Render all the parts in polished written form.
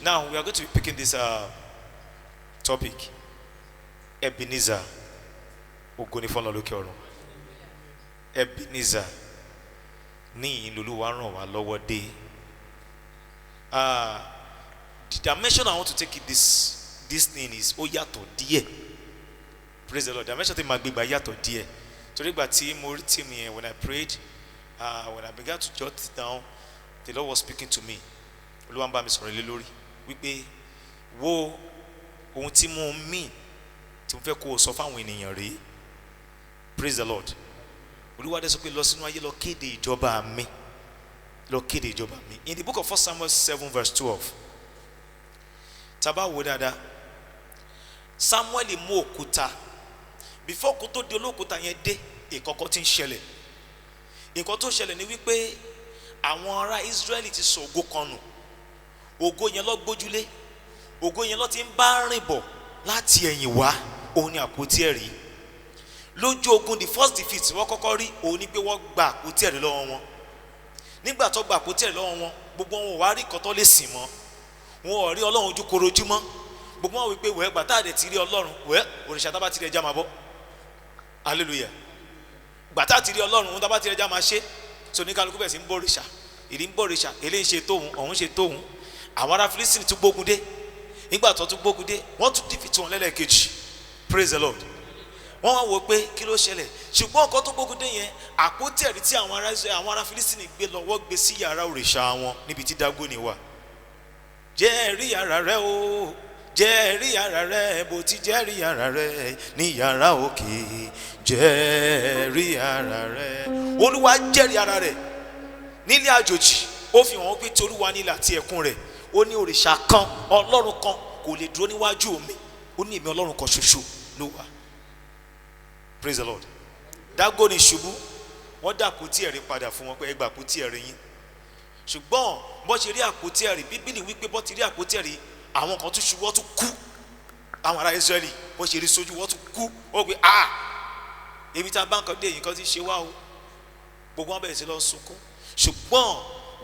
Now we are going to be picking this topic. Ebenezer. Ebenezer. Ni Luluwa ran wa lọ́wọ́ dé. The dimension I want to take it this thing is yàtọ̀ díẹ̀. Praise the Lord. The dimension thing magbe yàtọ̀ díẹ̀. Torí ìgbà tí mo rí team yẹn, when I prayed, when I began to jot it down, the Lord was speaking to me. Olúwa ń bá mi sọ̀rọ̀ lé lórí wípé wo ohun tí mo mean tí mo fẹ́ kó o sọ fáwọn ènìyàn rèé. Praise the Lord. Olúwa dé sọ pé lọ sínú ayé lọ kéde ìjọba mi. Lọ kéde ìjọba mi. In the book of 1 Samuel 7 verse 12. Tá bá wò dáadáa. Samuel mú òkúta. Before kó tó di olókúta yẹn dé, ìkọ̀kọ̀ tí ń ṣẹlẹ̀. Nǹkan tó ṣẹlẹ̀ ni wípé àwọn ará Israeli ti sọ ògo kan nù. Ògo yẹn lọ gbójúlé. Ògo yẹn lọ ti ń bá rìn bọ̀ láti ẹ̀yìn wá. Òun ni àpótí ẹ̀rí. Lójú ogun the first defeat wọ́n kọ́kọ́ rí òun ni pé wọ́n gba àpótí ẹ̀rí lọ́wọ́ wọn. Nígbà tó gba àpótí ẹ̀rí lọ́wọ́ wọn, gbogbo wọn ò wá rí nǹkan tó lè sìn mọ́. Wọn ò rí Ọlọ́run ojú korojú mọ́. Gbogbo wọn wí pé wẹ́ẹ́ gbà tá a dẹ̀ ti rí Ọlọ́run, wẹ́ẹ́ òrìṣà tá bá ti rí ẹja máa bọ́. Hallelujah. Gbà tá a ti rí Ọlọ́run, ohun tá bá ti rí ẹja máa ṣe. So ní kálukú bẹ̀ sí ń bọ òrìṣà. Ìdí ń bọ òrìṣà, eléyìí ṣe tóhun, ọ̀hún ṣe tóhun. Àwọn ará Fílísítì tún gbógun dé. Nígbà tó tún gbógun dé, wọ́n tún defeat wọn lẹ́lẹ́kejì. Praise the Lord. Wọ́n wá wò pé kí ló ṣẹlẹ̀. Ṣùgbọ́n nǹkan tó gbógun dé yẹn, àpótí ẹ̀rí tí àwọn ará Fílísítì gbé lọ, wọ́n gbé sí yàrá òrìṣà wọn níbi tí Dágónì wà. Jẹ́rìí yàrá rẹ o, jẹ́rìí yàrá rẹ, bó ti jẹ́rìí yàrá rẹ ní yàrá òkè, jẹ́rìí yàrá rẹ. Olúwa jẹ́rìí yàrá rẹ nílé àjòjì. Ó fi hàn pé tí Olúwa nílẹ̀ àti ẹ̀kún rẹ̀, ó ní òrìṣà kan, Ọlọ́run kan kò lè dúró níwájú mi. Ó ní èmi Ọlọ́run kan ṣoṣo ló wà. Praise the Lord. Dágónì ṣubú, wọ́n dá àpótí ẹ̀rí padà fún wọn pé ẹ gba àpótí ẹ̀rí yín. Ṣùgbọ́n bó ṣe rí àpótí ẹ̀rí, Bíbélì wípé bó ti rí àpótí ẹ̀rí, àwọn kan tún ṣubú, wọ́n tún kú. Àwọn ará Ísírẹ́lì bó ṣe rí sójú, wọ́n tún kú. Ó gbé èmi tá a bá nǹkan dé yìí kan ti ṣe wá o. Gbogbo wọn bẹ̀rẹ̀ sí lọ sunkún. Ṣùgbọ́n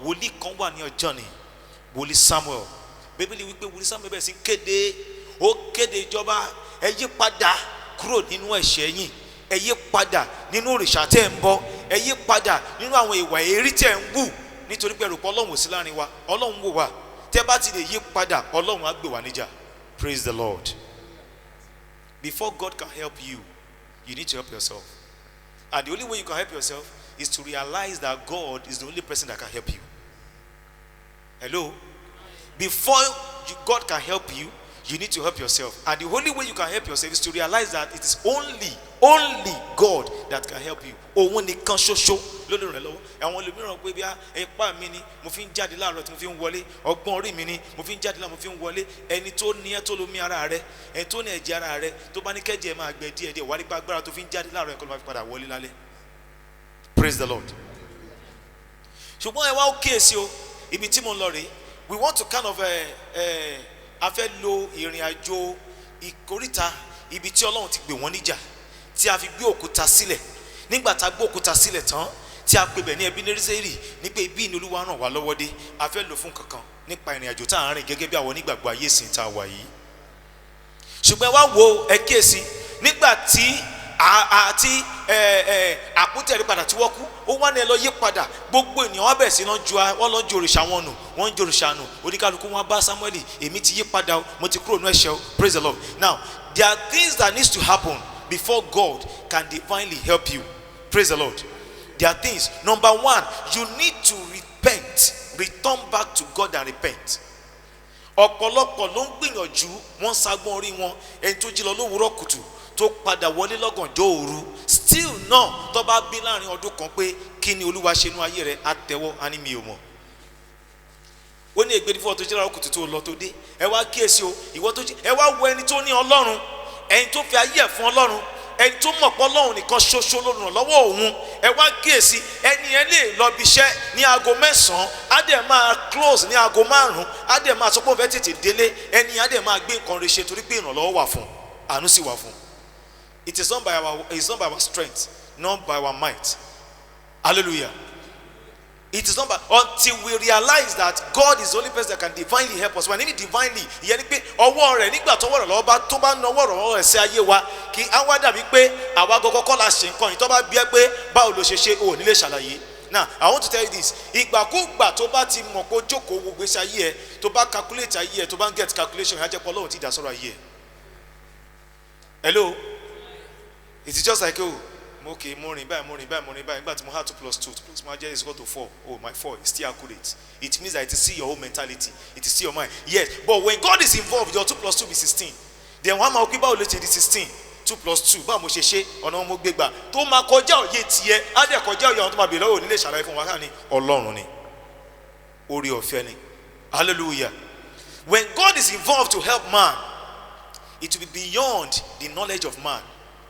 wòlíì kan wà ní ọjọ́ ni, wòlíì Samuel. Bíbélì wípé wòlíì Samuel bẹ̀rẹ̀ sí kéde, ó kéde ìjọba, ẹ yí padà kúrò nínú ẹ̀ṣẹ̀ yín, ẹ yí padà nínú òrìṣà tẹ́ ń bọ, ẹ yí padà nínú àwọn ìwà èérí tẹ́ ń wù, nítorí pé rògbò Ọlọ́run ò sí láàrin wa, Ọlọ́run wò wá. Tẹ́ bá ti lè yí padà, Ọlọ́run á gbé wa níjà. Praise the Lord. Before God can help you, you need to help yourself. And the only way you can help yourself is to realize that God is the only person that can help you. Hello? Before God can help you, you need to help yourself. And the only way you can help yourself is to realize that it is only God that can help you. Òun nìkan ṣoṣo ló lè ràn lọ́wọ́. Àwọn ẹlòmíràn pé bí ipá mi ni mo fi ń jáde láàárọ̀ tí mo fi ń wọlé, ọgbọ́n orí mi ni mo fi ń jáde láàárọ̀ mo fi ń wọlé. Ẹni tó ní ẹ tó lomi ara rẹ, ẹni tó ní ẹ̀jẹ̀ ara rẹ, tó bá ní kẹ́jẹ̀ máa gbẹ díẹ̀ díẹ̀, wà nípa agbára tó fi ń jáde láàárọ̀ ẹ̀kọ́ ló máa fi padà wọlé lálẹ́. Praise the Lord. Ṣùgbọ́n ẹ wá ó kíyèsí o, ibi tí mo ń lọ rèé, we want to kind of a fẹ́ lo ìrìn àjò ìkóríta ibi tí Ọlọ́run ti gbé wọn níjà, tí a fi gbé òkúta sílẹ̀. Nígbà tá a gbé òkúta sílẹ̀ tán, tí a pè bẹ̀ ní Ebenezer, ní pé ibi ni Olúwa ràn wá lọ́wọ́ dé, a fẹ́ lò fún kankan nípa ìrìn àjò tá à ń rìn gẹ́gẹ́ bí àwọn onígbàgbọ́ ayé ìsìn tá a wà yìí. Ṣùgbọ́n ẹ wá wo ẹ kíyèsí, nígbà tí àti àpótí ẹ̀rí padà tí wọ́n kú, ó wá ní ẹ lọ yí padà. Gbogbo ènìyàn wá bẹ̀rẹ̀ sí wọ́n lọ ju òrìṣà wọn nù, wọ́n ń ju òrìṣà nù. Oníkálukú wọn bá Samuel, èmi ti yí padà o, mo ti kúrò nínú ẹ̀ṣẹ̀ o. Praise the Lord. Now there are things that needs to happen before God can divinely help you. Praise the Lord. There are things. Number one, you need to repent, return back to God and repent. Ọ̀pọ̀lọpọ̀ ló ń gbìyànjú, wọ́n sagbọ́n orí wọn, ẹni tó jí lọ lówùúrọ̀ kùtù tó padà wọlé lọ́gànjọ́ òru, still náà tó bá bí láàrin ọdún kan pé kí ni Olúwa ṣe nú ayé rẹ̀, àtẹ̀wọ́ á ní mi ò mọ̀. Ó ní ègbé ní fún ọ tó jí láàárọ̀ kùtù tó lọ tó dé. Ẹ wá kíyèsí o, ìwọ tó jí, ẹ wá wo ẹni tó ní Ọlọ́run, ẹni tó fi ayé ẹ̀ fún Ọlọ́run, ẹni tó mọ̀ pé Ọlọ́run nìkan ṣoṣo ló ràn lọ́wọ́ òun. Ẹ wá kíyèsí, ẹni yẹn lè lọ bí iṣẹ́ ní aago 9, á dẹ̀ máa close ní aago 5, á dẹ̀ máa sọ pé ó fẹ́ tètè délé, ẹni yẹn á dẹ̀ máa gbé nǹkan rẹ̀ ṣe torí pé ìrànlọ́wọ́ wà fún, àánú sì wà fún. It is not by our strength, not by our might. Hallelujah. It is not bad until we realize that God is the only person that can divinely help us. When I mean divinely, ìyẹn ni pé ọwọ́ rẹ̀ nígbà tó wọ̀rọ̀ lọ́wọ́ tó bá nawọ́ ọ̀rọ̀ rẹ̀ sí ayé wa kí á wá dàbí pé àwa gọ́gọ́ kọ́ la ṣe nǹkan yìí tó bá bí ẹ pé báwo ló ṣe ṣe o ò ní lè ṣàlàyé. Now I want to tell you this, ìgbàkúgbà tó bá ti mọ̀ pé ó jókòó gbogbo iṣẹ́ ayé ẹ tó bá calculate ayé ẹ tó bá get calculation ẹ á jẹ́ pé Ọlọ́run ti dá sọ̀rọ̀ ayé ẹ. Hello, it is just like okay, mo rìn báyìí nígbà tí mo had 2 + 2 máa jẹ́ is equal to 4. Oh, my 4 is still accurate. It means that it is still your own mentality, it is still your mind. Yes, but when God is involved, your 2 + 2 be 16. Then one máa kí báwo ló ṣe di 16, 2 + 2 báwo mo ṣe ṣe ọ̀nà mo gbé gbà tó máa kọjá òye tiẹ̀ á dẹ̀ kọjá òye àwọn tó máa bèèrè lọ́wọ́ onílé ṣàlàyé fún wa ká ní Ọlọ́run ni orí ọ̀fẹ́ ni. Hallelujah. When God is involved to help man, it will be beyond the knowledge of man.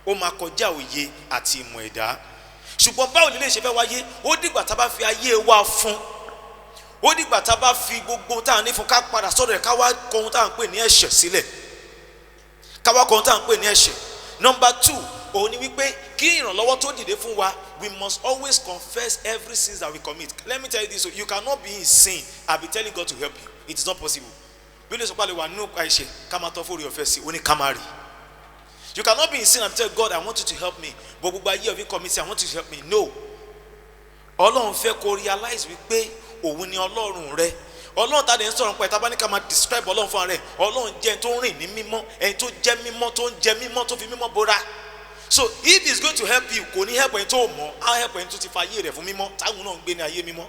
Ó máa kọjá òye àti ìmọ̀ ẹ̀dá. Ṣùgbọ́n báwo ni lè ṣe fẹ́ wáyé? Ó dìgbà tá bá fi ayé wa fún. Ó dìgbà tá bá fi gbogbo tá ní fún ká padà sọ́dọ̀ ẹ̀ ká wá kọ ohun tá ń pè ní ẹ̀ṣẹ̀ sílẹ̀. Ká wá kọ ohun tá ń pè ní ẹ̀ṣẹ̀. Number 2, òun ni wípé kí ìrànlọ́wọ́ tó dìde fún wa, we must always confess every sin that we commit. Let me tell you this, you cannot be in sin and be telling God to help you. It is not possible. Bí lè sọ pé àlè wà nínú àìṣẹ̀ ká máa tọ́ fórí ọ̀fẹ́ sí, ó ní ká máa rí. You cannot be in sin and tell God, I want you to help me. But gbogbo ayé of you commit sin, I want you to help me. No. Ọlọ́run fẹ́ kó realize wípé òun ni Ọlọ́run rẹ. Ọlọ́run tá dé ń sọ̀rọ̀ pé tá bá ní ká máa describe Ọlọ́run fún ara rẹ̀. Ọlọ́run jẹ́ ẹni tó ń rìn ní mímọ́, ẹni tó jẹ́ mímọ́, tó ń jẹ mímọ́, tó fi mímọ́ bora. So if he's going to help you, kò ní help ẹni tó mọ̀, á help ẹni tó ti fa ayé rẹ̀ fún mímọ́, táwọn náà ń gbé ní ayé mímọ́.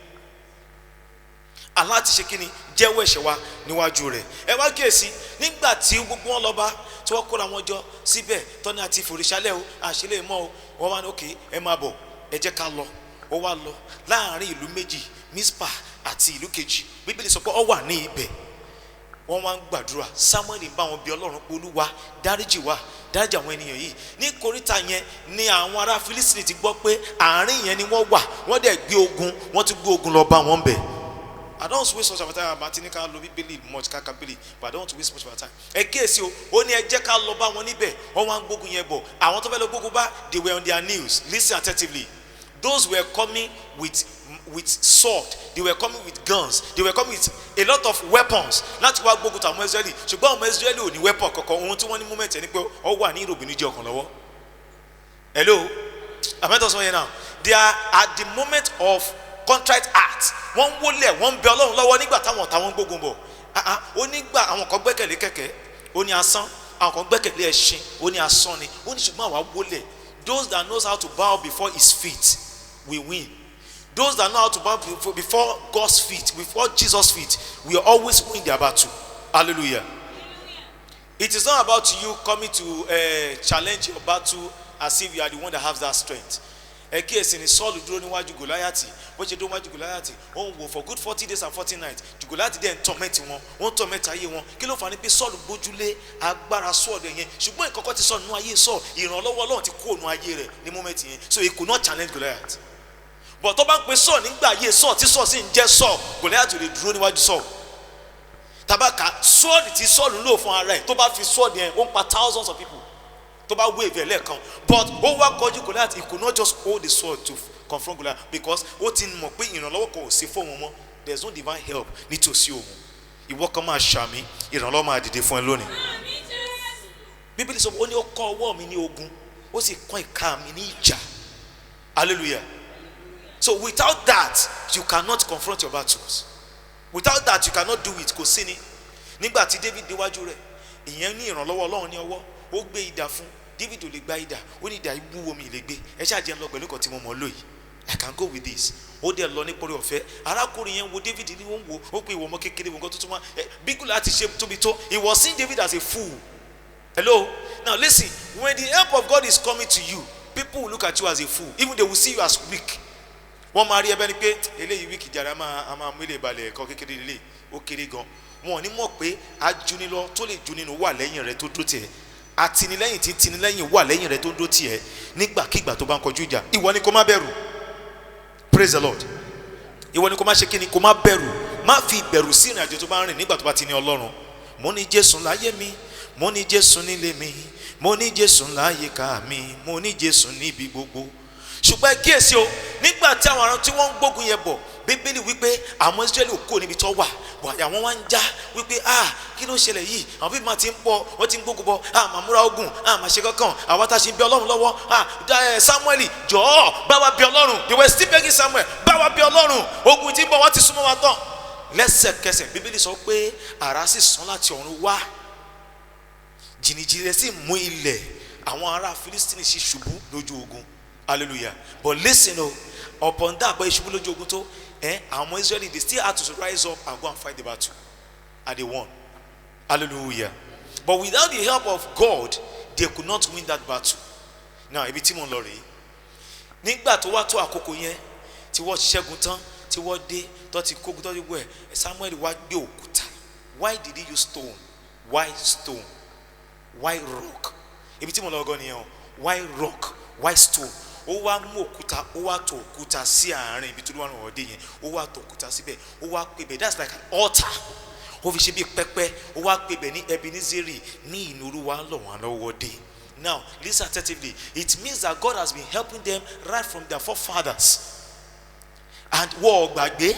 Allah ti ṣe kíni jẹ́wọ́ ẹ̀ṣẹ̀ wa níwájú rẹ̀. Ẹ wá kíyèsí nígbà tí gbogbo wọn lọ bá tí wọ́n kóra wọn jọ síbẹ̀ tọ́ni àti ìfòrìṣálẹ̀ o àṣìlẹ̀ mọ́ o wọ́n wá ní òkè ẹ máa bọ̀ ẹ jẹ́ ká lọ. Ó wá lọ láàrin ìlú méjì Mispa àti ìlú kejì. Bíbélì sọ pé ó wà ní ibẹ̀. Wọ́n wá ń gbàdúrà. Samuel bá wọn bí Ọlọ́run pé Olúwa dáríjì wá dáríjì àwọn ènìyàn yìí. Ní koríta yẹn ni àwọn ará Fílísítì ti gbọ́ pé àárín yẹn ni wọ́n wà. Wọ́n dẹ̀ gbé ogun, wọ́n ti gbé ogun lọ bá wọn bẹ̀. I don't want to waste much of my time. Martin ká lọ Bíbélì much ká Bíbélì, but I don't want to waste much of my time. Ẹ kíyèsí o, ó ní ẹ jẹ́ ká lọ bá wọn níbẹ̀. Wọ́n wá ń gbógun yẹn bọ̀. Àwọn tó fẹ́ lọ gbógun bá, they were on their knees. Listen attentively. Those were coming with sword. They were coming with guns. They were coming with a lot of weapons. Láti wá gbógun tàwọn Israeli. Ṣùgbọ́n àwọn Israeli ò ní weapon kankan. Ohun tí wọ́n ní moment ẹni pé ó wà ní ìròbìnú jẹ́ ọkàn lọ́wọ́. Hello? I'm not talking here now. They are at the moment of contrite heart. Wọ́n wólẹ̀, wọ́n bẹ Ọlọ́run lọ́wọ́ nígbà táwọn ọ̀tá wọn gbógun bọ̀. Ó nígbà àwọn kan gbẹ́kẹ̀lé kẹ̀kẹ́, ó ní asán. Àwọn kan gbẹ́kẹ̀lé ẹṣin, ó ní asán ni. Ó ní ṣùgbọ́n àwa wólẹ̀. Those that knows how to bow before his feet will win. Those that know how to bow before God's feet, before Jesus' feet, will always win their battle. Hallelujah. It is not about you coming to challenge your battle as if you are the one that has that strength. Ẹ kíyèsí ni Sọ́ọ̀lù dúró níwájú Gòláyátì. Bó ṣe dúró níwájú Gòláyátì, ó ń wò for good 40 days and 40 nights. Gòláyátì dẹ̀ ń torment wọn, ó ń torment ayé wọn. Kí ló fà ní pé Sọ́ọ̀lù gbójúlé agbára Sọ́ọ̀lù yẹn. Ṣùgbọ́n ìkọ́kọ́ ti sọnù ayé Sọ́ọ̀lù. Ìrànlọ́wọ́ Ọlọ́run ti kó ònú ayé rẹ̀ ní moment yẹn. So he could not challenge Goliath. But tó bá ń pe Sọ́ọ̀lù nígbà ayé Sọ́ọ̀lù tí Sọ́ọ̀lù sì ń jẹ́ Sọ́ọ̀lù, Gòláyátì lè dúró níwájú Sọ́ọ̀lù. Tabaka Sọ́ọ̀lù tí Sọ́ọ̀lù lò fún ara ẹ̀ tó bá fi Sọ́ọ̀lù yẹn ó ń pa thousands of people. Tó bá wave ẹ̀ lẹ́ẹ̀kan. But ó wá kọjú Goliath, he could not just hold the sword to confront Goliath because ó ti mọ̀ pé ìrànlọ́wọ́ kan ò sí fún òun mọ́. There is no divine help nítòsí òun. Ìwọ kan máa ṣàmì, ìrànlọ́wọ́ máa dìde fún ẹ lónìí. Bíbélì sọ ó ní ó kọ́ ọwọ́ mi ní ogun, ó sì kọ́ ìka mi ní ìjà. Hallelujah. So without that, you cannot confront your battles. Without that, you cannot do it. Kò sí ni. Nígbà tí David déwájú rẹ̀, ìyẹn ní ìrànlọ́wọ́ Ọlọ́run ní ọwọ́, ó gbé idà fún. David ò lè gba idà, ó ní idà ìwúwo mi lè gbé. Ẹ ṣáà jẹ́ ń lọ pẹ̀lú nǹkan tí mo mọ̀ lóyìí. I can go with this. Ó dẹ̀ lọ ní pọ̀rí ọ̀fẹ́. Arákùnrin yẹn wo David ní wọ́n wo, ó pe ìwọ ọmọ kékeré wọn kan tó tún wá. Bí Gòláyátì ṣe tóbi tó, he was seeing David as a fool. Hello? Now listen, when the help of God is coming to you, people will look at you as a fool. Even they will see you as weak. Wọ́n máa rí ẹbẹ́ ni pé eléyìí wíìkì jàre a máa mú ilé ìbalẹ̀ ẹ̀kọ́ kékeré lélẹ̀ ó kéré gan. Wọn ò ní mọ̀ pé ajúnilọ tó lè juninu wà lẹ́yìn rẹ̀ tó dó tiẹ̀. Àtinilẹ́yìn tí tinilẹ́yìn wà lẹ́yìn rẹ̀ tó dó tiẹ̀ nígbàkigbà tó bá ń kọjú ìjà. Ìwọ ni kó má bẹ̀rù. Praise the Lord. Ìwọ ni kó má ṣe kíni, kó má bẹ̀rù. Má fi ìbẹ̀rù sí ìrìn àjò tó bá ń rìn nígbà tó bá ti ní Ọlọ́run. Mo ní Jésù láyé mi, mo ní Jésù nílé mi, mo ní Jésù láyìíká mi, mo ní Jésù níbi gbogbo. Ṣùgbọ́n kíyèsí o, nígbà tí àwọn ará tí wọ́n ń gbógun yẹn bọ̀, bíbélì wípé àwọn Israẹli kò níbi tó wà wàyà wọn wá ń já wípé kí ló ṣẹlẹ̀ yìí àwọn bíbí máa ti ń pọ̀ wọ́n ti ń gbógun bọ̀ máa múra ogun máa ṣe kankan àwọn tá a ṣe ń bí Ọlọ́run lọ́wọ́ Samuel jọ̀ọ́ bá wa bí Ọlọ́run. They were still begging Samuel, bá wa bí Ọlọ́run, ogun tí ń bọ̀ wọ́n ti súnmọ́ wa tán. Lẹ́sẹ̀kẹsẹ̀ bíbélì sọ pé àrá sì sán láti ọ̀run wá, jìnnìjìnnì rẹ̀ sì mú ilẹ̀, àwọn ará Filistini sì ṣubú lójú ogun. Hallelujah. But listen, upon that, but ìṣubú lójú ogun tó àwọn Israeli, they still had to rise up and go and fight the battle, and they won. Hallelujah. But without the help of God, they could not win that battle. Now ibi tí mo lọ rèé, nígbà tó wá tó àkókò yẹn tí wọ́n ṣẹ́gun tán, tí wọ́n dé tó ti kógun tó ti wẹ̀, Samuel wá gbé òkúta. Why did he use stone? Why stone? Why rock? Ibi tí mo lọ gan nìyẹn o. Why rock? Why stone? Ó wá mú òkúta, ó wá tò òkúta sí àárín ibi tó wà ní ọdẹ yẹn, ó wá tò òkúta síbẹ̀, ó wá pè bẹ́ẹ̀, that's like an altar. Ó fi ṣe bí pẹpẹ, ó wá pè bẹ́ẹ̀ ní Ebenezer, ní ìnú Olúwa lọ̀ wọ́n lọ́wọ́ dé. Now listen attentively. It means that God has been helping them right from their forefathers. And wọ́n gbàgbé,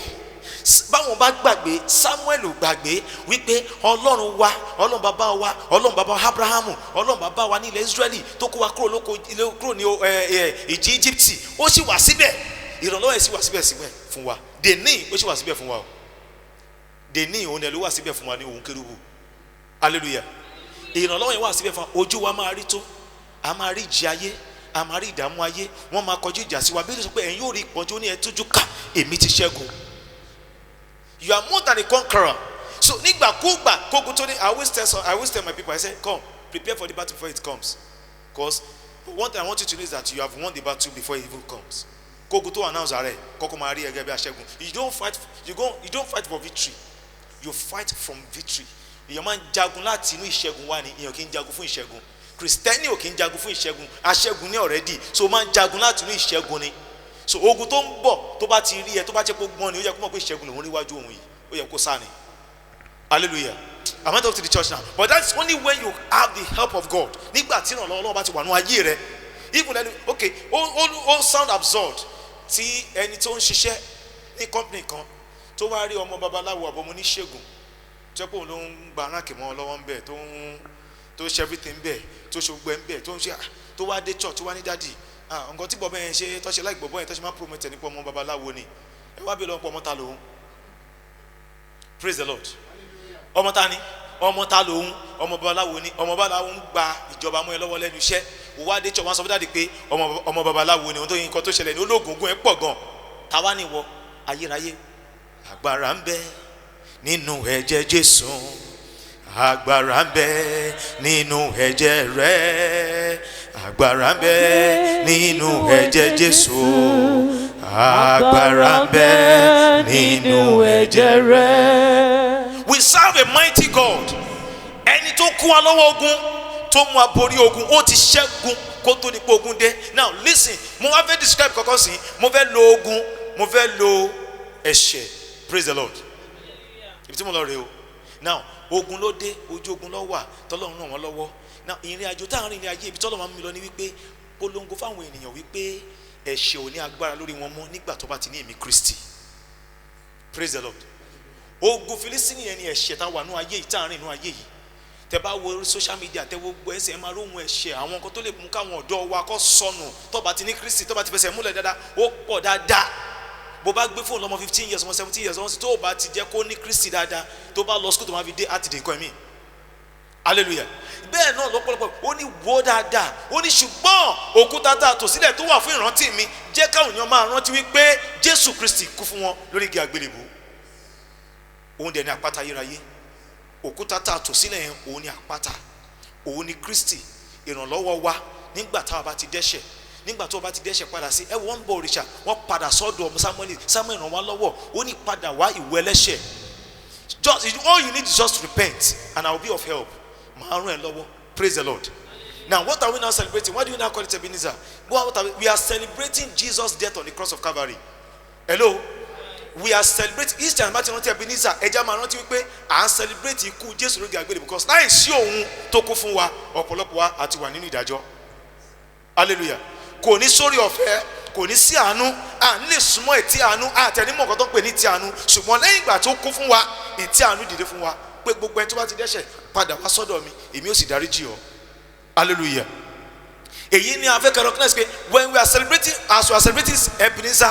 báwọn bá gbàgbé, Samuel ò gbàgbé wípé Ọlọ́run wa, Ọlọ́run bàbá Abrahamu, Ọlọ́run bàbá wa ní ilẹ̀ Israeli tó kó wa kúrò ní ìjì Egypt, ó sì wà síbẹ̀, ìrànlọ́wọ́ ẹ̀ sì wà síbẹ̀ fún wa. Dèní ó sì wà síbẹ̀ fún wa o. Dèní òun ẹ̀ ló wà síbẹ̀ fún wa ní òun kérúbù. Hallelujah. Ìrànlọ́wọ́ yẹn wà síbẹ̀ fún wa. Ojú wa máa rí tó, a máa rí ìjì ayé, a máa rí ìdààmú ayé, wọ́n máa kọjú ìjà sí wa. Bí ó sọ pé ẹ̀yin yóò rí ìpọ́njú, ní ẹ tújú ká, èmi ti ṣẹ́gun. You are more than a conqueror. So nígbàkúgbà kógun tó ní, I always tell my people, I say, come, prepare for the battle before it comes. Because one thing I want you to know is that you have won the battle before it even comes. Kógun tó announce ààrẹ, kọ́kọ́ máa rí ẹgẹ́ bí aṣẹ́gun. You don't fight for victory. You fight from victory. Èèyàn máa ń jagun láti inú ìṣẹ́gun wá ní, èèyàn kì í jagun fún ìṣẹ́gun. Kristẹni ò kì í jagun fún ìṣẹ́gun, aṣẹ́gun ní already. So máa ń jagun láti inú ìṣẹ́gun ni. So ogun tó ń bọ̀ tó bá ti rí ẹ, tó bá jẹ́ pé gbọ́n ni, ó yẹ kó mọ̀ pé ìṣẹ́gun lòun níwájú òun yìí, ó yẹ kó sá ni. Hallelujah. I'm not talking to the church now, but that's only when you have the help of God. Nígbà tí ìrànlọ́wọ́ Ọlọ́run bá ti wà nínú ayé rẹ, even okay, ó sound absurd tí ẹni tó ń ṣiṣẹ́ ní company kan tó wá rí ọmọ babaláwo àbọ̀mọ oníṣègùn tó pé òun ló ń gba aráàkì mọ́ lọ́wọ́ ń bẹ̀, tó ṣe everything bẹ̀, tó ṣe gbẹ́ ń bẹ̀, tó wá dé church, tó wá ní dádì, nǹkan tí bọ̀bọ̀ yẹn ṣe tó ṣe láì gbọ̀bọ̀ yẹn tó ṣe máa promote nípa ọmọ babaláwo ni, ẹ wá bí lọ́wọ́ pọ̀ ọmọ ta lòun. Praise the Lord. Ọmọ ta ni? Ọmọ ta lòun, ọmọ babaláwo ni, ọmọ babaláwo ń gba ìjọba mọ́ ẹ lọ́wọ́ lẹ́nu iṣẹ́. Ó wá dé church, wọ́n sọ fún dádì pé ọmọ babaláwo ni, ohun tó yin nǹkan tó ṣẹlẹ̀ ní ológun ogun ẹ pọ̀ gan. Táwa ni wọ ayérayé. Agbára ń bẹ nínú ẹ̀jẹ̀ Jésù, agbára ń bẹ nínú ẹ̀jẹ̀ rẹ̀, agbára ń bẹ nínú ẹ̀jẹ̀ Jésù, agbára ń bẹ nínú ẹ̀jẹ̀ rẹ̀. We serve a mighty God. Ẹni tó kún wa lọ́wọ́ ogun, tó mú wa borí ogun, ó ti ṣẹ́gun kó tó ní pé ogun dé. Now listen, mo wá fẹ́ describe kankan sí, mo fẹ́ lo ogun, mo fẹ́ lo ẹ̀ṣẹ̀. Praise the Lord. Ibi tí mo lọ rè o. Now ogun ló dé, ojú ogun ló wà, tọ́lọ́run ràn wọ́n lọ́wọ́. Now ìrìn àjò tá à ń rìn ní ayé, ibi tọ́lọ́run máa ń mú mi lọ ní wípé polongo fáwọn ènìyàn wípé ẹ̀ṣẹ̀ ò ní agbára lórí wọn mọ́ nígbà tó bá ti ní èmi Kristi. Praise the Lord. Ogun Filistini yẹn ni ẹ̀ṣẹ̀ tá wà nínú ayé yìí, tá à ń rìn nínú ayé yìí. Tẹ́ bá wo social media, tẹ́ wo gbogbo ẹsẹ̀, ẹ máa róhun ẹ̀ṣẹ̀, àwọn nǹkan tó lè mú káwọn ọ̀dọ́ wa kó sọnù tó bá ti ní Kristi, tó bá ti fẹsẹ̀ múlẹ̀ dáadáa, ó pọ̀ dáadáa. Bó bá gbé fóònù lọ́mọ 15 years, ọmọ 17 years, ọmọ sí tó bá ti jẹ́ kó ní Kristi dáadáa, tó bá lọ school tó máa fi dé àti dé nǹkan ẹ̀mí. Hallelujah. Bẹ́ẹ̀ náà lọ́pọ̀lọpọ̀ ó ní wo dáadáa, ó ní ṣùgbọ́n òkúta tá a tò sílẹ̀ tó wà fún ìrántí mi, jẹ́ káwọn èèyàn máa rántí wípé Jésù Kristi kú fún wọn lórí igi àgbélébùú. Òun dẹ̀ ní àpáta ayérayé. Òkúta tá a tò sílẹ̀ yẹn, òun ní àpáta, òun ní Kristi, ìrànlọ́wọ́ wa nígbà tá a bá ti dẹ́ṣẹ̀. Nígbà tó bá ti dẹ́ṣẹ̀ padà sí, ẹ wọ́n ń bọ òrìṣà, wọ́n padà sọ́dọ̀ ọmọ Samuel ràn wá lọ́wọ́, ó ní padà wá ìwọ ẹlẹ́ṣẹ̀. All you need is just repent and I will be of help. Màá ràn ẹ́ lọ́wọ́. Praise the Lord. Now what are we now celebrating? Why do we now call it Ebenezer? We are celebrating Jesus' death on the cross of Calvary. Hello? We are celebrating each time Martin rántí Ebenezer, ẹja máa rántí wípé à ń celebrate ikú Jésù lórí àgbélébùú, because láì sí òun tó kú fún wa, ọ̀pọ̀lọpọ̀ wa àti wà nínú ìdájọ́. Hallelujah. Kò ní sórí ọ̀fẹ́, kò ní sí àánú, à ń lè súnmọ́ ìtì àánú àtẹnimọ̀ kan tó pè ní ìtì àánú, ṣùgbọ́n lẹ́yìn ìgbà tó kú fún wa ìtì àánú dìde fún wa pé gbogbo ẹni tó bá ti dẹ́ṣẹ̀ padà wá sọ́dọ̀ mi èmi ó sì dáríjì ọ́. Hallelujah. Èyí ni a fẹ́ kẹ́ recognize pé when we are celebrating, as we are celebrating Ebenezer,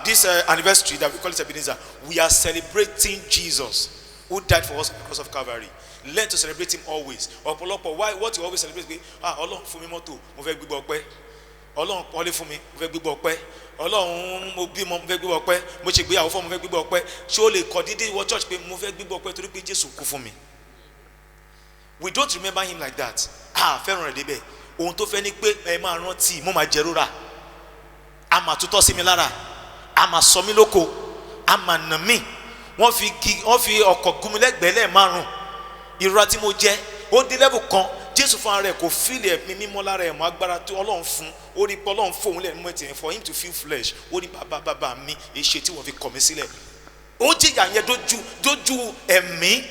this anniversary that we call it Ebenezer, we are celebrating Jesus who died for us on the cross of Calvary. Learn to celebrate him always. Ọ̀pọ̀lọpọ̀ why what you always celebrate pé Ọlọ́run fún mi mọ́tò mo fẹ́ gbígbọ́ ọpẹ́, Ọlọ́run pọ́nlé fún mi mo fẹ́ gbígbọ́ ọpẹ́, Ọlọ́run mo bímọ mo fẹ́ gbígbọ́ ọpẹ́, mo ṣe ìgbéyàwó fún mo fẹ́ gbígbọ́ ọpẹ́. Ṣé o lè kọ dídí wọ church pé mo fẹ́ gbígbọ́ ọpẹ́ torí pé Jésù kú fún mi? We don't remember him like that. Fẹ́ràn rẹ̀ débẹ̀. Ohun tó fẹ́ ni pé ẹ máa rántí mo máa jẹrora, a máa tutọ́ sí mi lára, a máa sọ mí lóko, a máa nà mí, wọ́n fi ọkọ̀ gún mi lẹ́gbẹ̀ẹ́ lẹ́ẹ̀márùn. Ìrora tí mo jẹ ó di level kan Jésù fún ara rẹ̀ kò fílẹ̀ ẹ̀mí mímọ́ lára ẹ̀ mọ́ agbára tí Ọlọ́run fún, ó rí pé Ọlọ́run fóun lẹ́nu mọ́ ẹ̀tì for him to feel flesh, ó ní bàbá mi èṣe tí wọ́n fi kọ̀ mí sílẹ̀. Ó jìyà yẹn dójú ẹ̀mí.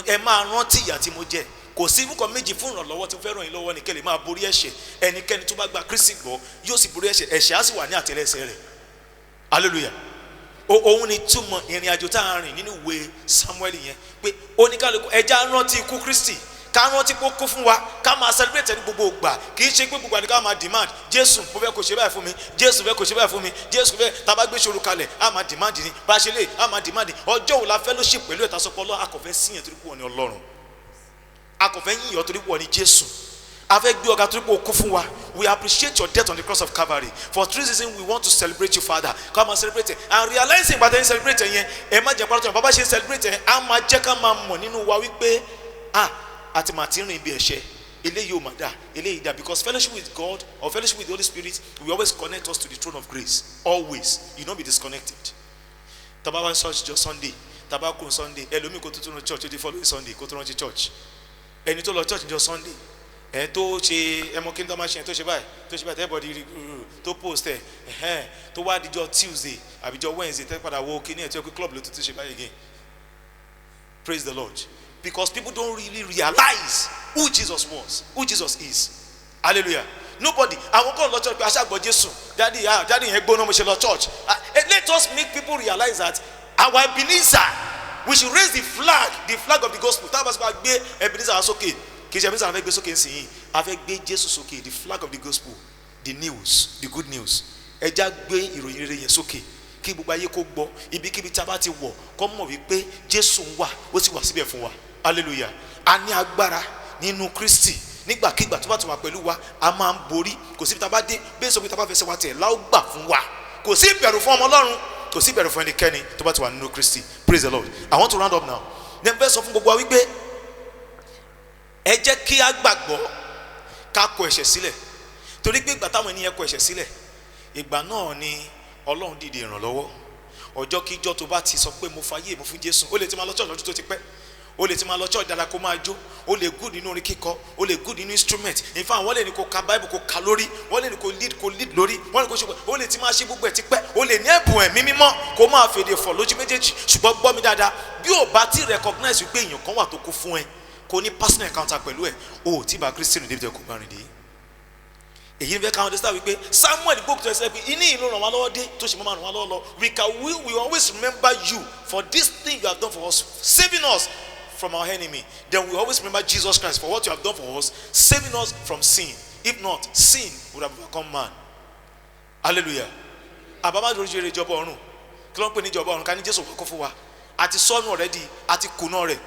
Ẹ máa rántí ìyà tí mo jẹ. Kò sí ibùkọ̀ méjì fún ìrànlọ́wọ́ tí ó fẹ́ ràn yín lọ́wọ́ ní kẹ́lẹ́ máa borí ẹ̀ṣẹ̀. Ẹnikẹ́ni tó bá gba Kristi gbọ́ yóò sì borí ẹ̀ṣẹ̀, ẹ̀ṣẹ̀ á sì wà ní àtẹ́lẹsẹ̀ rẹ̀. Hallelujah. Òun ni túmọ̀ ìrìn àjò tá a rìn nínú ìwé Samuel yẹn pé oníkálukú ẹja rántí ikú Kristi, ká rántí pé ó kú fún wa, ká máa celebrate ní gbogbo ìgbà. Kì í ṣe pé gbogbo àdìgá máa demand Jésù mo fẹ́ kó ṣe báyìí fún mi, Jésù fẹ́ kó ṣe báyìí fún mi, Jésù fẹ́ tá a bá gbé ṣòro kalẹ̀ á máa demand ni, bá a ṣe lè á máa demand. Ọjọ́ wo la fellowship pẹ̀lú ẹ̀ta sọpọ̀ Ọlọ́run, a kò fẹ́ síyàn torí pé wọ́n ní Ọlọ́run, a kò fẹ́ yíyàn torí pé wọ́n ní Jésù, a fẹ́ gbé ọ̀gá torí pé ó kú fún wa. We appreciate your death on the cross of Calvary. For 3 reasons we want to celebrate you, Father. Come and celebrate it. And realizing by the celebrate yẹn, ẹ má jẹ́ pàtó bàbá ṣe celebrate yẹn, a máa jẹ́ ká máa mọ̀ nínú wa wípé àti màá ti rìn bí ẹ̀ṣẹ̀, eléyìí ò mà dá, eléyìí dá. Because fellowship with God or fellowship with the Holy Spirit will always connect us to the throne of grace. Always. You don't be disconnected. Tàbá wá church just Sunday, tàbá kún Sunday, ẹlòmíì kò tó tún lọ church ó di following Sunday kó tó rántí church. Ẹni tó lọ church just Sunday, ẹ tó ṣe ẹmọ kí n tó máa ṣe tó ṣe báyìí everybody tó post ẹ tó wá díjọ Tuesday àbíjọ Wednesday tẹ́ padà wo kí ní ẹ̀ tó yẹ kí club ló tó ṣe báyìí again. Praise the Lord. Because people don't really realize who Jesus was, who Jesus is. Hallelujah. Nobody. Àwọn kan lọ church pé aṣáàgbọ̀ Jésù daddy yẹn gbóná mo ṣe lọ church. Let us make people realize that our Ebenezer, we should raise the flag of the gospel. Tá a bá sọ pé gbé Ebenezer sókè, kì í ṣe Ebenezer fẹ́ gbé sókè nsìn yìí, a fẹ́ gbé Jésù sókè, the flag of the gospel, the news, the good news. Ẹja gbé ìròyìn rere yẹn sókè kí gbogbo ayé kó gbọ́, ibikíbi tí a bá ti wọ̀ kó mọ̀ wípé Jésù ń wà, ó sì wà síbẹ̀ fún wa. Hallelujah. A ní agbára nínú Kristi. Nígbàkigbà tó bá ti wà pẹ̀lú wa a máa ń borí. Kò sí ibi tá a bá dé bẹ́ẹ̀ sọ pé tá a bá fẹsẹ̀ wa tẹ̀ láó gbà fún wa. Kò sí ìbẹ̀rù fún ọmọ Ọlọ́run, kò sí ìbẹ̀rù fún ẹnikẹ́ni tó bá ti wà nínú Kristi. Praise the Lord. I want to round up now. Then bẹ́ẹ̀ sọ fún gbogbo wa wípé ẹ jẹ́ kí a gbàgbọ́ ká kọ ẹ̀ṣẹ̀ sílẹ̀. Torí pé ìgbà táwọn ènìyàn kọ ẹ̀ṣẹ̀ sílẹ̀, ìgbà náà ni Ọlọ́run dìde ìrànlọ́wọ́. Ọjọ́ kíjọ́ tó bá ti sọ pé mo fayé mo fún Jésù, ó lè ti máa lọ church lọ́dún tó ti pẹ́, ó lè ti máa lọ church dára kó máa jó, ó lè good nínú orin kíkọ, ó lè good nínú instrument. In fact wọ́n lè ní kó ka Bible kó ka lórí, wọ́n lè ní kó lead lórí, wọ́n lè kó ṣe ó lè ti máa ṣe gbogbo ẹ̀ ti pẹ́, ó lè ní ẹ̀bùn ẹ̀mí mímọ́ kó máa fèdè fọ̀ lójú méjèèjì. Ṣùgbọ́n gbọ́ mi dáadáa, bí ò bá ti recognize wípé èèyàn kan wà tó kú fún ẹ, kò ní personal encounter pẹ̀lú ẹ, o ò tí bá Kristi rìn débi tẹ́ kó bá rìn dé. Èyí ni fẹ́ ká understand wípé Samuel gbókùn tó ẹ sẹ́ pé iní ìlú ràn wá lọ́wọ́ dé tó ṣe mọ́ máa ràn wá lọ́wọ́ lọ. We always remember you for this thing you have done for us, saving us from our enemy. Then we always remember Jesus Christ for what you have done for us, saving us from sin. If not, sin would have become man. Hallelujah. Àbámá lórí jẹ́rẹ̀ ìjọba ọ̀run. Kí ló ń pè ní ìjọba ọ̀run? Ká ní Jésù kọ́kọ́ fún wa. Àti sọ́nù already, àti kùnà rẹ̀.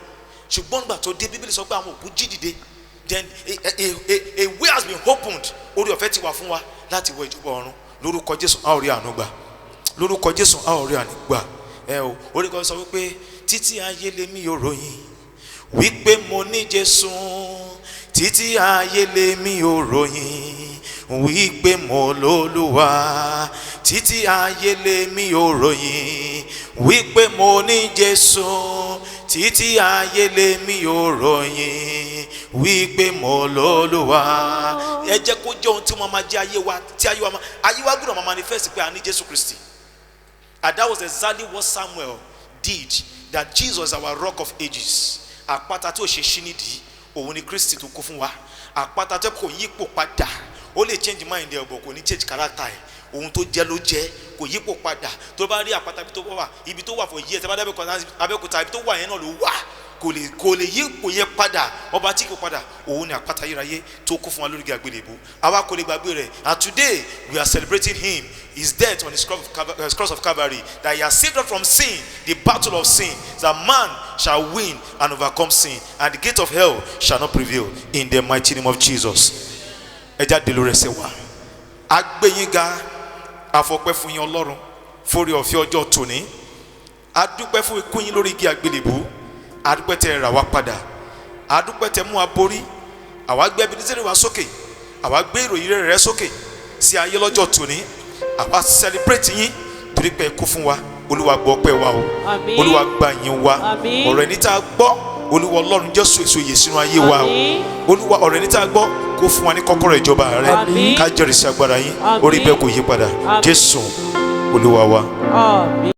Ṣùgbọ́n nígbà tó dé Bíbélì sọ pé àwọn òkú jí dìde. Then a way has been opened. Orí ọ̀fẹ́ ti wà fún wa láti wọ ìjọba ọ̀run. Lórúkọ Jésù a ó rí àánú gbà. Lórúkọ Jésù a ó rí àánú gbà. Orí kan sọ wípé títí ayé lèmi yóò ròyìn wípé mo ní Jésù, títí ayé lèmi yóò ròyìn wípé mo lólúwa, títí ayé lèmi yóò ròyìn wípé mo ní Jésù, títí ayé lèmi yóò ròyìn wípé mo lólúwa. Ẹ jẹ́ kó jẹ́ ohun tí wọ́n máa jẹ́ ayé wa, tí ayé wa gbọ́dọ̀ máa manifest pé a ní Jésù Kristi. And that was exactly what Samuel did. That Jesus is our rock of ages. Àpáta tí ó ṣe ṣí nídìí, òun ni Kristi tó kú fún wa. Àpáta tí kò yípo padà, ó lè change mind ẹ̀ bọ̀ kò ní change character ẹ̀. ohun tó jẹ́ ló jẹ́, kò yípo padà. Tó bá rí àpáta ibi tó wà for years, tẹ́ bá dé Abẹ́òkúta ibi tó wà yẹn náà ló wà, kò lè yípo yẹn padà. Ọba tí kò padà, òun ni àpáta ayérayé tó kú fún wa lórí igi àgbélébùú. Àwa kò lè gbàgbé rẹ̀. And today we are celebrating him, his death on the cross of Calvary, that he has saved us from sin, the battle of sin, that man shall win and overcome sin, and the gate of hell shall not prevail, in the mighty name of Jesus. Ẹja dèlò rẹ̀ sẹ́wà. Agbẹ́yìnga afọpẹ́ fún yín Ọlọ́run fórí ọ̀fẹ́ ọjọ́ tòní. Adúpẹ́ fún ikú yín lórí igi àgbélébùú. Adúpẹ́ tẹ́ rà wá padà. Adúpẹ́ tẹ́ mú wa borí. Àwa gbé Ebenezer wá sókè. Àwa gbé ìròyìn rẹ̀ sókè sí ayé lọ́jọ́ tòní. Àwa celebrate yín torí pé ẹ kú fún wa. Olúwa gbọ́ ọpẹ́ wa o. Olúwa gbà yín wa. Ọ̀rọ̀ ẹni tá a gbọ́, Olúwa Ọlọ́run jẹ́ èso ìyè sínú ayé wa o. Olúwa ọ̀rọ̀ ẹni tá a gbọ́ kó fún wa ní kọ́kọ́rọ́ ìjọba rẹ̀. Ká jẹ́rìí sí agbára yín. Orí bẹ́ẹ̀ kò yí padà. Jésù Olúwa wa.